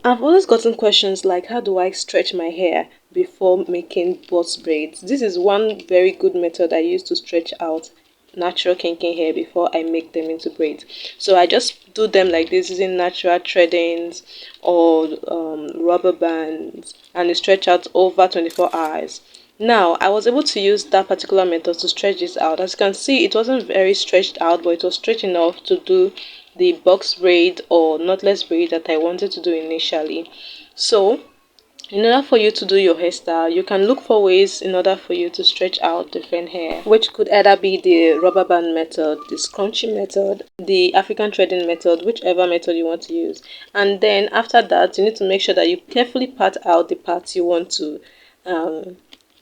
I've always gotten questions like, how do I stretch my hair before making box braids? This is one very good method I use to stretch out natural kinky hair before I make them into braids. So I just do them like this using natural threadings or rubber bands, and they stretch out over 24 hours. Now, I was able to use that particular method to stretch this out. As you can see, it wasn't very stretched out, but it was stretched enough to do the box braid or knotless braid that I wanted to do initially. So, in order for you to do your hairstyle, you can look for ways in order for you to stretch out different hair, which could either be the rubber band method, the scrunchie method, the African threading method, whichever method you want to use. And then after that, you need to make sure that you carefully part out the parts you want to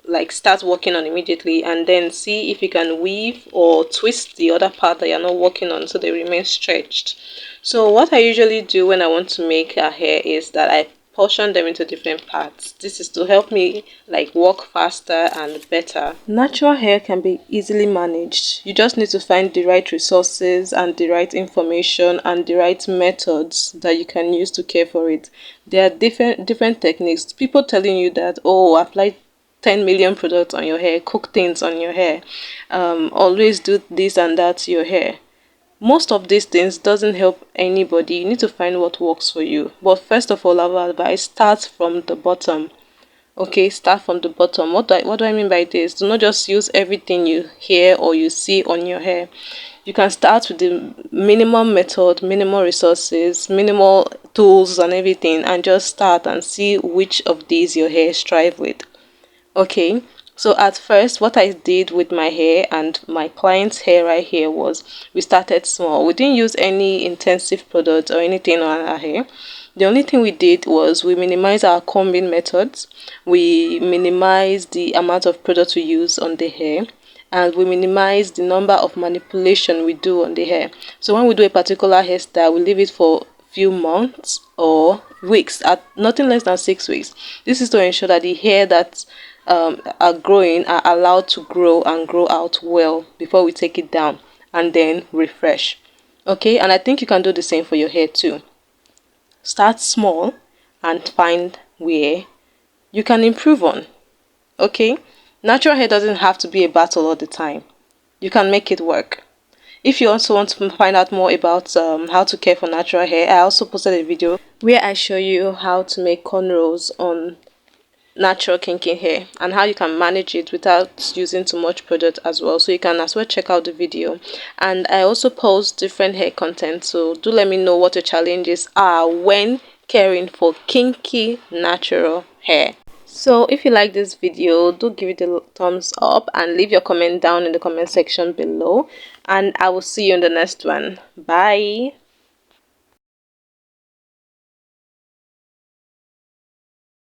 like start working on immediately, and then see if you can weave or twist the other part that you're not working on so they remain stretched. So what I usually do when I want to make a hair is that I portion them into different parts. This is to help me like work faster and better. Natural hair can be easily managed. You just need to find the right resources and the right information and the right methods that you can use to care for it. There are different techniques. People telling you that, oh, apply 10 million products on your hair, cook things on your hair, always do this and that to your hair. Most of these things doesn't help anybody. You need to find what works for you. But first of all, I would advise start from the bottom. Okay, start from the bottom. What do I mean by this? Do not just use everything you hear or you see on your hair. You can start with the minimum method, minimal resources, minimal tools and everything, and just start and see which of these your hair strive with. Okay, so at first what I did with my hair and my client's hair right here was we started small. We didn't use any intensive product or anything on our hair. The only thing we did was we minimized our combing methods, we minimized the amount of product we use on the hair, and we minimize the number of manipulation we do on the hair. So when we do a particular hairstyle, we leave it for few months or weeks, at nothing less than 6 weeks. This is to ensure that the hair that are growing are allowed to grow and grow out well before we take it down and then refresh. Okay, and I think you can do the same for your hair too. Start small and find where you can improve on. Okay, natural hair doesn't have to be a battle all the time. You can make it work. If you also want to find out more about how to care for natural hair, I also posted a video where I show you how to make cornrows on natural kinky hair and how you can manage it without using too much product as well. So you can as well check out the video. And I also post different hair content, so do let me know what your challenges are when caring for kinky natural hair. So if you like this video, do give it a thumbs up and leave your comment down in the comment section below, and I will see you in the next one. Bye.